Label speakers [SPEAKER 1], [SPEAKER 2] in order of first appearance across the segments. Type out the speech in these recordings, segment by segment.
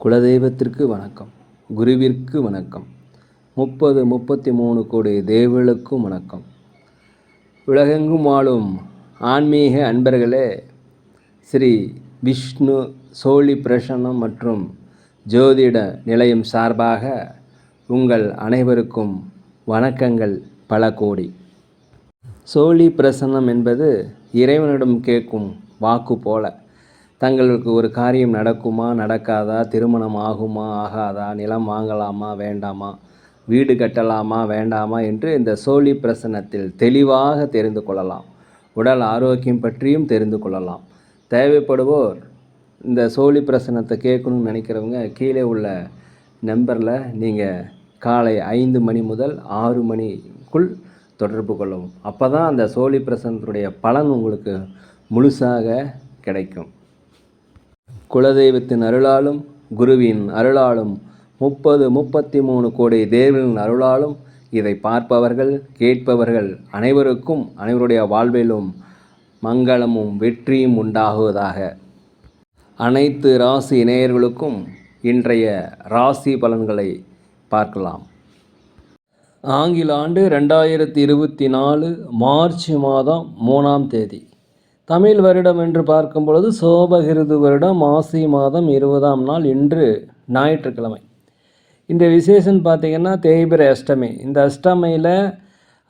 [SPEAKER 1] குலதெய்வத்திற்கு வணக்கம், குருவிற்கு வணக்கம், 33 கோடி தேவர்களுக்கும் வணக்கம். உலகெங்கும் வாழும் ஆன்மீக அன்பர்களே, ஸ்ரீ விஷ்ணு சோழி பிரசன்னம் மற்றும் ஜோதிட நிலையம் சார்பாக உங்கள் அனைவருக்கும் வணக்கங்கள் பல கோடி. சோழி பிரசன்னம் என்பது இறைவனிடம் கேட்கும் வாக்கு போல. தங்களுக்கு ஒரு காரியம் நடக்குமா நடக்காதா, திருமணம் ஆகுமா ஆகாதா, நிலம் வாங்கலாமா வேண்டாமா, வீடு கட்டலாமா வேண்டாமா என்று இந்த சோழி பிரசன்னத்தில் தெளிவாக தெரிந்து கொள்ளலாம். உடல் ஆரோக்கியம் பற்றியும் தெரிந்து கொள்ளலாம். தேவைப்படுவோர் இந்த சோழி பிரசன்னத்தை கேட்கணும்னு நினைக்கிறவங்க கீழே உள்ள நம்பரில் நீங்கள் காலை 5 மணி முதல் 6 மணிக்குள் தொடர்பு கொள்ளவும். அப்போ தான் அந்த சோழி பிரசன்னத்துடைய பலன் உங்களுக்கு முழுசாக கிடைக்கும். குலதெய்வத்தின் அருளாலும் குருவின் அருளாலும் 33 கோடி தேவர்களின் அருளாலும் இதை பார்ப்பவர்கள் கேட்பவர்கள் அனைவருக்கும் அனைவருடைய வாழ்விலும் மங்களமும் வெற்றியும் உண்டாகுவதாக. அனைத்து ராசி நேயர்களுக்கும் இன்றைய ராசி பலன்களை பார்க்கலாம். ஆங்கில ஆண்டு 2024 மார்ச் மாதம் 3ஆம் தேதி. தமிழ் வருடம் என்று பார்க்கும் பொழுது சோபகிருது வருடம் மாசி மாதம் 20ஆம் நாள், இன்று ஞாயிற்றுக்கிழமை. இந்த விசேஷம் பார்த்திங்கன்னா தேய்பிரை அஷ்டமி. இந்த அஷ்டமியில்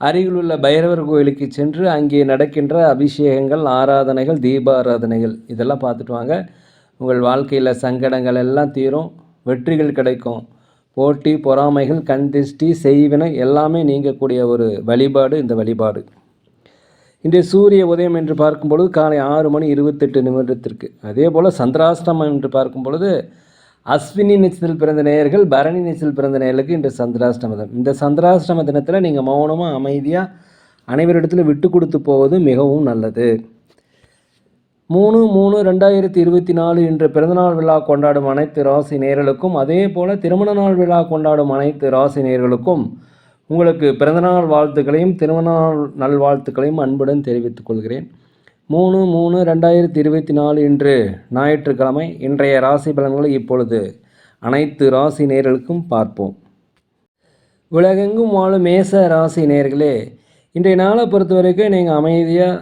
[SPEAKER 1] அருகிலுள்ள பைரவர் கோயிலுக்கு சென்று அங்கே நடக்கின்ற அபிஷேகங்கள், ஆராதனைகள், தீபாராதனைகள் இதெல்லாம் பார்த்துட்டு வாங்க. உங்கள் வாழ்க்கையில் சங்கடங்கள் எல்லாம் தீரும், வெற்றிகள் கிடைக்கும். போட்டி பொறாமைகள், கண் திருஷ்டி, செய்வினை எல்லாமே நீங்கக்கூடிய ஒரு வழிபாடு இந்த வழிபாடு. இன்றைய சூரிய உதயம் என்று பார்க்கும் பொழுது காலை 6:28 அதே போல் சந்திராஷ்டமம் என்று பார்க்கும் பொழுது அஸ்வினி நட்சத்திரத்தில் பிறந்த நேயர்கள், பரணி நட்சத்திரத்தில் பிறந்த நேயர்களுக்கு இன்று சந்திராஷ்டம தினம். இந்த சந்திராஷ்டம தினத்தில் நீங்கள் மௌனமாக அமைதியாக அனைவரிடத்தில் விட்டு கொடுத்து போவது மிகவும் நல்லது. 3/3/2024 இன்று பிறந்தநாள் விழா கொண்டாடும் அனைத்து ராசி நேயர்களுக்கும், அதே போல் திருமண நாள் விழா கொண்டாடும் அனைத்து ராசி நேயர்களுக்கும் உங்களுக்கு பிறந்தநாள் வாழ்த்துக்களையும் திருமண நல்வாழ்த்துக்களையும் அன்புடன் தெரிவித்துக் கொள்கிறேன். 3/3/2024 இன்று ஞாயிற்றுக்கிழமை. இன்றைய ராசி பலன்களை இப்பொழுது அனைத்து ராசி நேயர்களுக்கும் பார்ப்போம். உலகெங்கும் வாழும் மேச ராசி நேயர்களே, இன்றைய நாளை பொறுத்த வரைக்கும் நீங்கள் அமைதியாக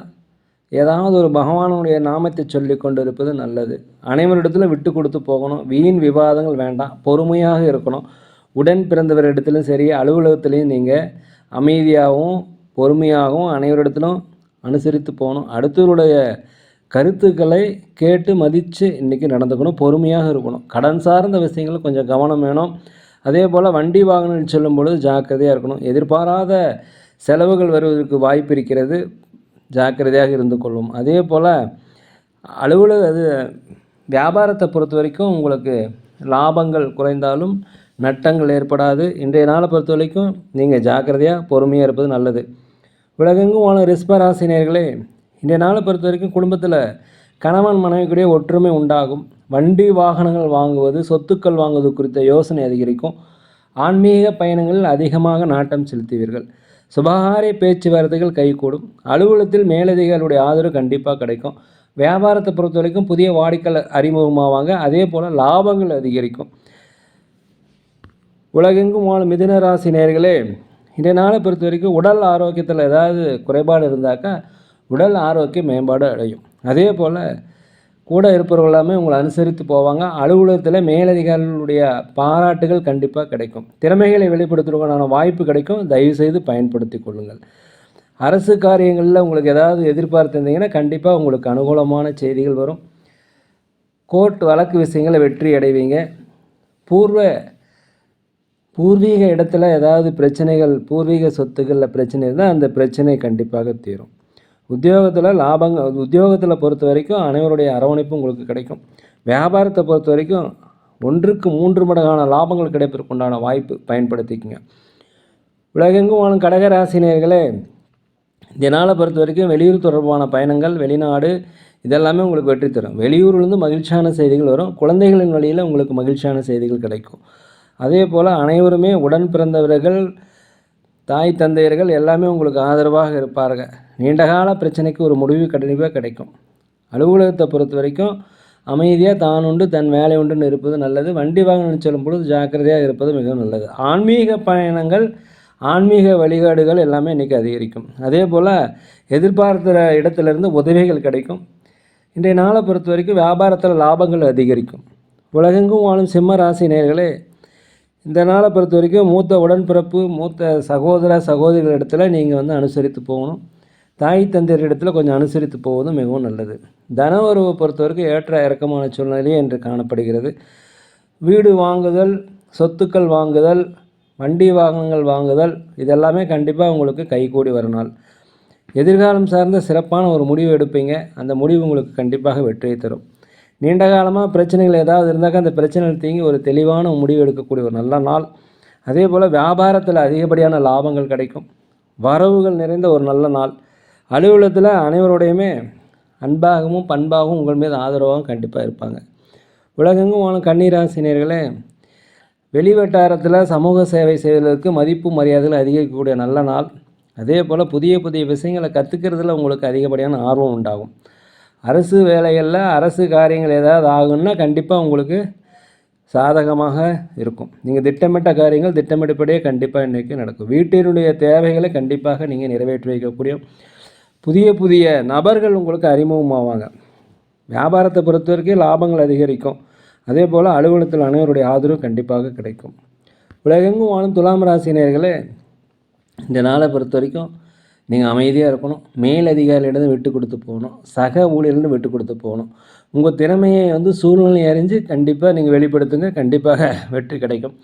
[SPEAKER 1] ஏதாவது ஒரு பகவானுடைய நாமத்தை சொல்லி கொண்டு இருப்பது நல்லது. அனைவரிடத்திலும் விட்டு கொடுத்து போகணும். வீண் விவாதங்கள் வேண்டாம். பொறுமையாக இருக்கணும். உடன் பிறந்தவரிடத்திலும் சரி, அலுவலகத்திலையும் நீங்கள் அமைதியாகவும் பொறுமையாகவும் அனைவரிடத்திலும் அனுசரித்து போகணும். அடுத்தவருடைய கருத்துக்களை கேட்டு மதித்து இன்றைக்கி நடந்துக்கணும். பொறுமையாக இருக்கணும். கடன் சார்ந்த விஷயங்கள் கொஞ்சம் கவனம் வேணும். அதே போல் வண்டி வாகனம் செல்லும் பொழுது ஜாக்கிரதையாக இருக்கணும். எதிர்பாராத செலவுகள் வருவதற்கு வாய்ப்பு இருக்கிறது, ஜாக்கிரதையாக இருந்து கொள்ளும். அதே போல் வியாபாரத்தை பொறுத்த வரைக்கும் உங்களுக்கு லாபங்கள் குறைந்தாலும் நட்டங்கள் ஏற்படாது. இன்றைய நாளை பொறுத்த வரைக்கும் நீங்கள் ஜாக்கிரதையாக பொறுமையாக இருப்பது நல்லது. உலகெங்கும் வாழும் ரிஷப ராசி நேயர்களே, இன்றைய நாளை பொறுத்த வரைக்கும் குடும்பத்தில் கணவன் மனைவிக்குடைய ஒற்றுமை உண்டாகும். வண்டி வாகனங்கள் வாங்குவது, சொத்துக்கள் வாங்குவது குறித்த யோசனை அதிகரிக்கும். ஆன்மீக பயணங்களில் அதிகமாக நாட்டம் செலுத்துவீர்கள். சுபகாரிய பேச்சுவார்த்தைகள் கைகூடும். அலுவலகத்தில் மேலதிகாரிகளுடைய ஆதரவு கண்டிப்பாக கிடைக்கும். வியாபாரத்தை பொறுத்த வரைக்கும் புதிய வாடிக்கையாளர் அறிமுகமாவாங்க. அதே போல் லாபங்கள் அதிகரிக்கும். உலகெங்கும் வாழும் மிதுன ராசி நேயர்களே, இன்றைய நாளை பொறுத்த வரைக்கும் உடல் ஆரோக்கியத்தில் ஏதாவது குறைபாடு இருந்தாக்கா உடல் ஆரோக்கிய மேம்பாடு அடையும். அதே போல் கூட இருப்பவர்கள் எல்லாமே உங்களை அனுசரித்து போவாங்க. அலுவலகத்தில் மேலதிகாரிகளுடைய பாராட்டுகள் கண்டிப்பாக கிடைக்கும். திறமைகளை வெளிப்படுத்துவதற்கான வாய்ப்பு கிடைக்கும். தயவுசெய்து பயன்படுத்தி கொள்ளுங்கள். அரசு காரியங்களில் உங்களுக்கு ஏதாவது எதிர்பார்த்திருந்தீங்கன்னா கண்டிப்பாக உங்களுக்கு அனுகூலமான செய்திகள் வரும். கோர்ட் வழக்கு விஷயங்களை வெற்றி அடைவீங்க. பூர்வீக இடத்துல ஏதாவது பிரச்சனைகள், பூர்வீக சொத்துக்களில் பிரச்சனை இருந்தால் அந்த பிரச்சனை கண்டிப்பாக தீரும். உத்தியோகத்தில் பொறுத்த வரைக்கும் அனைவருடைய அரவணைப்பு உங்களுக்கு கிடைக்கும். வியாபாரத்தை பொறுத்த வரைக்கும் 1க்கு 3 மடங்கான லாபங்கள் கிடைப்பதற்குண்டான வாய்ப்பு பயன்படுத்திக்கங்க. உலகெங்கும் வாழும் கடகராசினியர்களே, இந்த நாளை பொறுத்த வரைக்கும் வெளியூர் தொடர்பான பயணங்கள், வெளிநாடு இதெல்லாமே உங்களுக்கு வெற்றி தரும். வெளியூர்லேருந்து மகிழ்ச்சியான செய்திகள் வரும். குழந்தைகளின் வழியில் உங்களுக்கு மகிழ்ச்சியான செய்திகள் கிடைக்கும். அதே போல் அனைவருமே உடன் பிறந்தவர்கள், தாய் தந்தையர்கள் எல்லாமே உங்களுக்கு ஆதரவாக இருப்பார்கள். நீண்டகால பிரச்சனைக்கு ஒரு முடிவு கண்டிப்பாக கிடைக்கும். அலுவலகத்தை பொறுத்த வரைக்கும் அமைதியாக தான் உண்டு தன் வேலை உண்டுன்னு இருப்பது நல்லது. வண்டி வாகனம் செல்லும் பொழுது ஜாக்கிரதையாக இருப்பது மிகவும் நல்லது. ஆன்மீக பயணங்கள், ஆன்மீக வழிகாடுகள் எல்லாமே இன்றைக்கி அதிகரிக்கும். அதே போல் எதிர்பார்க்கிற இடத்துலேருந்து உதவிகள் கிடைக்கும். இன்றைய நாளை பொறுத்த வரைக்கும் வியாபாரத்தில் லாபங்கள் அதிகரிக்கும். உலகெங்கும் வாழும் சிம்ம ராசி நேயர்களே, இந்த நாளை பொறுத்த வரைக்கும் மூத்த உடன்பிறப்பு, மூத்த சகோதர சகோதரிகள் இடத்துல நீங்கள் அனுசரித்து போகணும். தாய் தந்தையர் இடத்துல கொஞ்சம் அனுசரித்து போவதும் மிகவும் நல்லது. தன உறவை பொறுத்த வரைக்கும் ஏற்ற இறக்கமான சூழ்நிலையே என்று காணப்படுகிறது. வீடு வாங்குதல், சொத்துக்கள் வாங்குதல், வண்டி வாகனங்கள் வாங்குதல், இதெல்லாமே கண்டிப்பாக உங்களுக்கு கைகூடி வர நாள். எதிர்காலம் சார்ந்த சிறப்பான ஒரு முடிவு எடுப்பீங்க. அந்த முடிவு உங்களுக்கு கண்டிப்பாக வெற்றியை தரும். நீண்ட காலமாக பிரச்சனைகள் ஏதாவது இருந்தாக்கா அந்த பிரச்சனைகள் தீங்கி ஒரு தெளிவான முடிவு எடுக்கக்கூடிய ஒரு நல்ல நாள். அதே போல் வியாபாரத்தில் அதிகப்படியான லாபங்கள் கிடைக்கும். வரவுகள் நிறைந்த ஒரு நல்ல நாள். அலுவலகத்தில் அனைவருடையுமே அன்பாகவும் பண்பாகவும் உங்கள் மீது ஆதரவாகவும் கண்டிப்பாக இருப்பாங்க. உலகெங்கும் வாழும் கன்னிராசினியர்களே, வெளிவட்டாரத்தில் சமூக சேவை செய்வதற்கு மதிப்பு மரியாதைகள் அதிகரிக்கக்கூடிய நல்ல நாள். அதே போல் புதிய புதிய விஷயங்களை கற்றுக்கிறதுல உங்களுக்கு அதிகப்படியான ஆர்வம் உண்டாகும். அரசு வேலைகளில் அரசு காரியங்கள் ஏதாவது ஆகுன்னா கண்டிப்பாக உங்களுக்கு சாதகமாக இருக்கும். நீங்கள் திட்டமிட்ட காரியங்கள் திட்டமிட்டபடியே கண்டிப்பாக இன்றைக்கி நடக்கும். வீட்டினுடைய தேவைகளை கண்டிப்பாக நீங்கள் நிறைவேற்றி வைக்கக்கூடிய புதிய புதிய நபர்கள் உங்களுக்கு அறிமுகமாவாங்க. வியாபாரத்தை பொறுத்த வரைக்கும் லாபங்கள் அதிகரிக்கும். அதே போல் அலுவலகத்தில் அனைவருடைய ஆதரவு கண்டிப்பாக கிடைக்கும். உலகெங்கும் வாழும் துலாம் ராசினியர்களே, இந்த நாளை பொறுத்த வரைக்கும் நீங்கள் அமைதியாக இருக்கணும். மேலதிகாரிகளிடம் விட்டு கொடுத்து போகணும். சக ஊழியர்களிடம் விட்டு கொடுத்து போகணும். உங்கள் திறமையை சூழ்நிலை அறிஞ்சு கண்டிப்பாக நீங்கள் வெளிப்படுத்துங்க. கண்டிப்பாக வெற்றி கிடைக்கும்.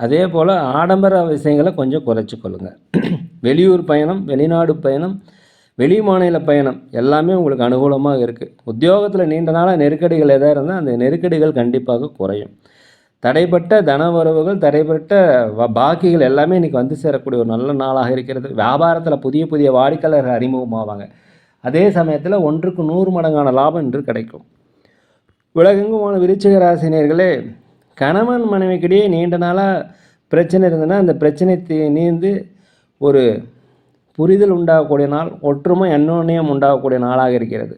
[SPEAKER 1] அதே போல் ஆடம்பர விஷயங்களை கொஞ்சம் குறைச்சி கொள்ளுங்கள். வெளியூர் பயணம், வெளிநாடு பயணம், வெளி மாநில பயணம் எல்லாமே உங்களுக்கு அனுகூலமாக இருக்குது. உத்தியோகத்தில் நீண்ட நாளாக நெருக்கடிகள் எதாக இருந்தால் அந்த நெருக்கடிகள் கண்டிப்பாக குறையும். தடைப்பட்ட தன வரவுகள், தடைப்பட்ட பாக்கிகள் எல்லாமே இன்றைக்கி சேரக்கூடிய ஒரு நல்ல நாளாக இருக்கிறது. வியாபாரத்தில் புதிய புதிய வாடிக்கையாளர்கள் அறிமுகமாவாங்க. அதே சமயத்தில் 1க்கு 100 மடங்கான லாபம் இன்று கிடைக்கும். உலகெங்குமான விருச்சிக ராசினியர்களே, கணவன் மனைவிக்கிடையே நீண்ட நாளாக பிரச்சனை இருந்ததுன்னா அந்த பிரச்சனை நீந்து ஒரு புரிதல் உண்டாகக்கூடிய நாள், ஒற்றுமை அந்யோன்யம் உண்டாகக்கூடிய நாளாக இருக்கிறது.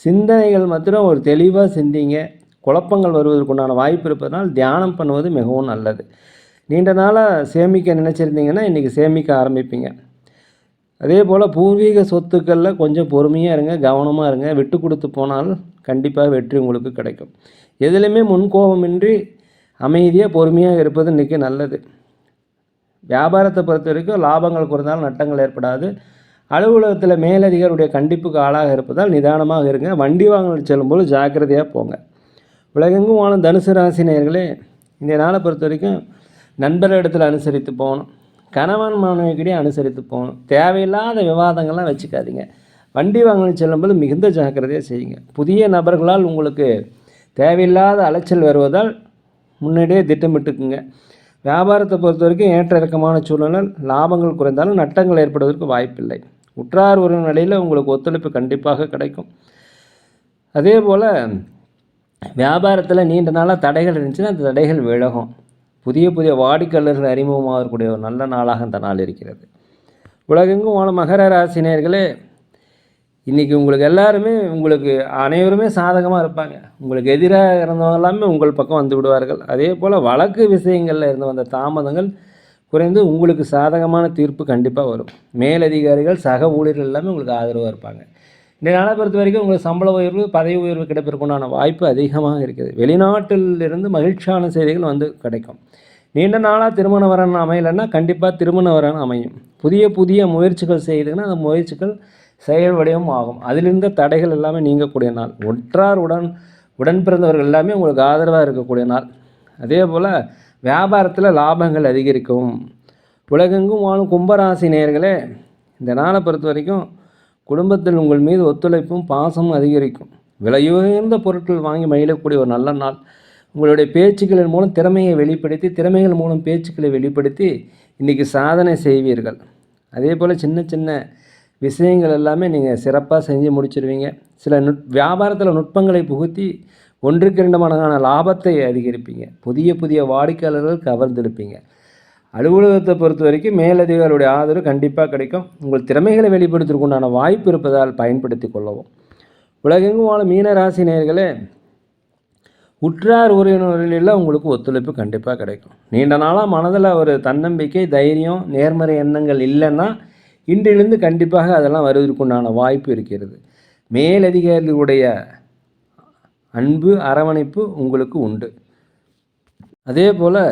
[SPEAKER 1] சிந்தனைகள் மாத்திரம் ஒரு தெளிவாக சிந்திங்க. குழப்பங்கள் வருவதற்குண்டான வாய்ப்பு இருப்பதனால் தியானம் பண்ணுவது மிகவும் நல்லது. நீண்ட நாளாக சேமிக்க நினச்சிருந்தீங்கன்னா இன்றைக்கி சேமிக்க ஆரம்பிப்பீங்க. அதே போல் பூர்வீக சொத்துக்களில் கொஞ்சம் பொறுமையாக இருங்க, கவனமாக இருங்க. விட்டு கொடுத்து போனால் கண்டிப்பாக வெற்றி உங்களுக்கு கிடைக்கும். எதுலையுமே முன்கோபமின்றி அமைதியாக பொறுமையாக இருப்பது இன்றைக்கி நல்லது. வியாபாரத்தை பொறுத்த வரைக்கும் லாபங்கள் குறைந்தாலும் நட்டங்கள் ஏற்படாது. அலுவலகத்தில் மேலதிகாரியுடைய கண்டிப்புக்கு ஆளாக இருப்பதால் நிதானமாக இருங்க. வண்டி வாகனம் செல்லும்போது ஜாக்கிரதையாக போங்க. உலகெங்கும் வாழும் தனுசு ராசி நேயர்களே, இந்த நாளை பொறுத்த வரைக்கும் நண்பர் இடத்துல அனுசரித்து போகணும். கணவன் மனைவிக்கிட்டே அனுசரித்து போகணும். தேவையில்லாத விவாதங்கள்லாம் வச்சுக்காதீங்க. வண்டி வாகனம் செல்லும்போது மிகுந்த ஜாக்கிரதையாக செய்யுங்க. புதிய நபர்களால் உங்களுக்கு தேவையில்லாத அலைச்சல் வருவதால் முன்னாடியே திட்டமிட்டுக்குங்க. வியாபாரத்தை பொறுத்த வரைக்கும் ஏற்ற இறக்கமான சூழ்நிலை, லாபங்கள் குறைந்தாலும் நட்டங்கள் ஏற்படுவதற்கு வாய்ப்பில்லை. உற்றார் ஒரு நிலையில் உங்களுக்கு ஒத்துழைப்பு கண்டிப்பாக கிடைக்கும். அதே போல் வியாபாரத்தில் நீண்ட நாளாக தடைகள் இருந்துச்சுன்னா அந்த தடைகள் விலகும். புதிய புதிய வாடிக்கையாளர்கள் அறிமுகமாகக்கூடிய ஒரு நல்ல நாளாக இந்த நாள் இருக்கிறது. உலகெங்கும் வாழும் மகர ராசினியர்களே, இன்றைக்கி உங்களுக்கு எல்லாருமே அனைவருமே சாதகமாக இருப்பாங்க. உங்களுக்கு எதிராக இருந்தவங்க எல்லாமே உங்கள் பக்கம் வந்து விடுவார்கள். அதே போல் வழக்கு விஷயங்களில் இருந்து வந்த தாமதங்கள் குறைந்து உங்களுக்கு சாதகமான தீர்ப்பு கண்டிப்பாக வரும். மேலதிகாரிகள், சக ஊழியர்கள் எல்லாமே உங்களுக்கு ஆதரவாக இருப்பாங்க. இந்த நாளை பொறுத்த வரைக்கும் உங்களுக்கு சம்பள உயர்வு, பதவி உயர்வு கிடைப்பதற்குண்டான வாய்ப்பு அதிகமாக இருக்குது. வெளிநாட்டில் இருந்து மகிழ்ச்சியான செய்திகள் கிடைக்கும். நீண்ட நாளாக திருமண வரன் அமையலைன்னா கண்டிப்பாக திருமண வரன் அமையும். புதிய புதிய முயற்சிகள் செய்துங்கன்னா அந்த முயற்சிகள் செயல் வடிவம் ஆகும். அதிலிருந்த தடைகள் எல்லாமே நீங்கக்கூடிய நாள். உடன் பிறந்தவர்கள் எல்லாமே உங்களுக்கு ஆதரவாக இருக்கக்கூடிய நாள். அதே போல் வியாபாரத்தில் லாபங்கள் அதிகரிக்கும். உலகெங்கும் வாழும் கும்பராசி நேயர்களே, இந்த நாளை பொறுத்த வரைக்கும் குடும்பத்தில் உங்கள் மீது ஒத்துழைப்பும் பாசமும் அதிகரிக்கும். விலையுயர்ந்த பொருட்கள் வாங்கி மகிழக்கூடிய ஒரு நல்ல நாள். உங்களுடைய பேச்சுக்களின் மூலம் திறமையை வெளிப்படுத்தி, திறமைகள் மூலம் பேச்சுக்களை வெளிப்படுத்தி இன்றைக்கி சாதனை செய்வீர்கள். அதே போல் சின்ன சின்ன விஷயங்கள் எல்லாமே நீங்கள் சிறப்பாக செஞ்சு முடிச்சிடுவீங்க. சில வியாபாரத்தில் நுட்பங்களை புகுத்தி 1க்கு 2 மடங்கான லாபத்தை அதிகரிப்பீங்க. புதிய புதிய வாடிக்கையாளர்கள் கவர்ந்தெடுப்பீங்க. அலுவலகத்தை பொறுத்த வரைக்கும் மேலதிகாரிகளுடைய ஆதரவு கண்டிப்பாக கிடைக்கும். உங்கள் திறமைகளை வெளிப்படுத்துவதற்குண்டான வாய்ப்பு இருப்பதால் பயன்படுத்தி கொள்ளவும். உலகெங்கும் வாழும் மீன ராசி நேயர்களே, உற்றார் உறவினர்களில் உங்களுக்கு ஒத்துழைப்பு கண்டிப்பாக கிடைக்கும். நீண்ட நாளாக மனதில் ஒரு தன்னம்பிக்கை, தைரியம், நேர்மறை எண்ணங்கள் இல்லைன்னா இன்றிலிருந்து கண்டிப்பாக அதெல்லாம் வருவதற்குண்டான வாய்ப்பு இருக்கிறது. மேலதிகாரிகளுடைய அன்பு, அரவணைப்பு உங்களுக்கு உண்டு. அதே போல்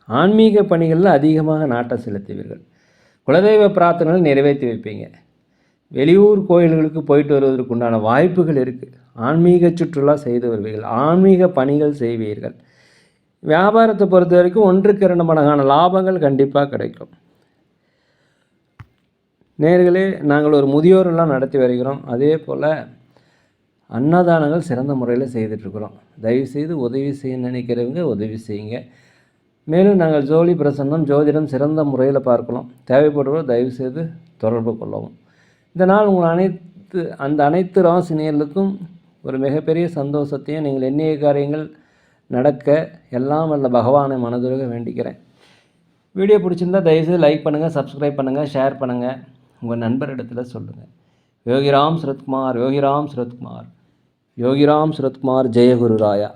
[SPEAKER 1] ஆன்மீக பணிகளில் அதிகமாக நாட்டம் செலுத்துவீர்கள். குலதெய்வ பிரார்த்தனைகள் நிறைவேற்றி வைப்பீங்க. வெளியூர் கோயில்களுக்கு போயிட்டு வருவதற்குண்டான வாய்ப்புகள் இருக்குது. ஆன்மீக சுற்றுலா செய்து வருவீர்கள். ஆன்மீக பணிகள் செய்வீர்கள். வியாபாரத்தை பொறுத்த வரைக்கும் 1க்கு 2 மடங்கான லாபங்கள் கண்டிப்பாக கிடைக்கும். நேர்களே, நாங்கள் ஒரு முதியோரெல்லாம் நடத்தி வருகிறோம். அதே போல் அன்னதானங்கள் சிறந்த முறையில் செய்துட்ருக்குறோம். தயவுசெய்து உதவி செய்ய நினைக்கிறவங்க உதவி செய்யுங்க. மேலும் நாங்கள் ஜோலி பிரசன்னம், ஜோதிடம் சிறந்த முறையில் பார்க்கலாம். தேவைப்படுவோர் தயவுசெய்து தொடர்பு கொள்ளவும். இந்த நாள் உங்கள் அனைத்து ராசினியர்களுக்கும் ஒரு மிகப்பெரிய சந்தோஷத்தையும், நீங்கள் எண்ணிய காரியங்கள் நடக்க எல்லாம் வல்ல பகவானை மனதுருக வேண்டிக்கிறேன். வீடியோ பிடிச்சிருந்தா தயவுசெய்து லைக் பண்ணுங்கள், சப்ஸ்கிரைப் பண்ணுங்கள், ஷேர் பண்ணுங்கள், உங்கள் நண்பரிடத்தில் சொல்லுங்கள். யோகிராம் சுரத்குமார், யோகிராம் சுரத்குமார், யோகிராம் சுரத்குமார். ஜெயகுரு ராயா.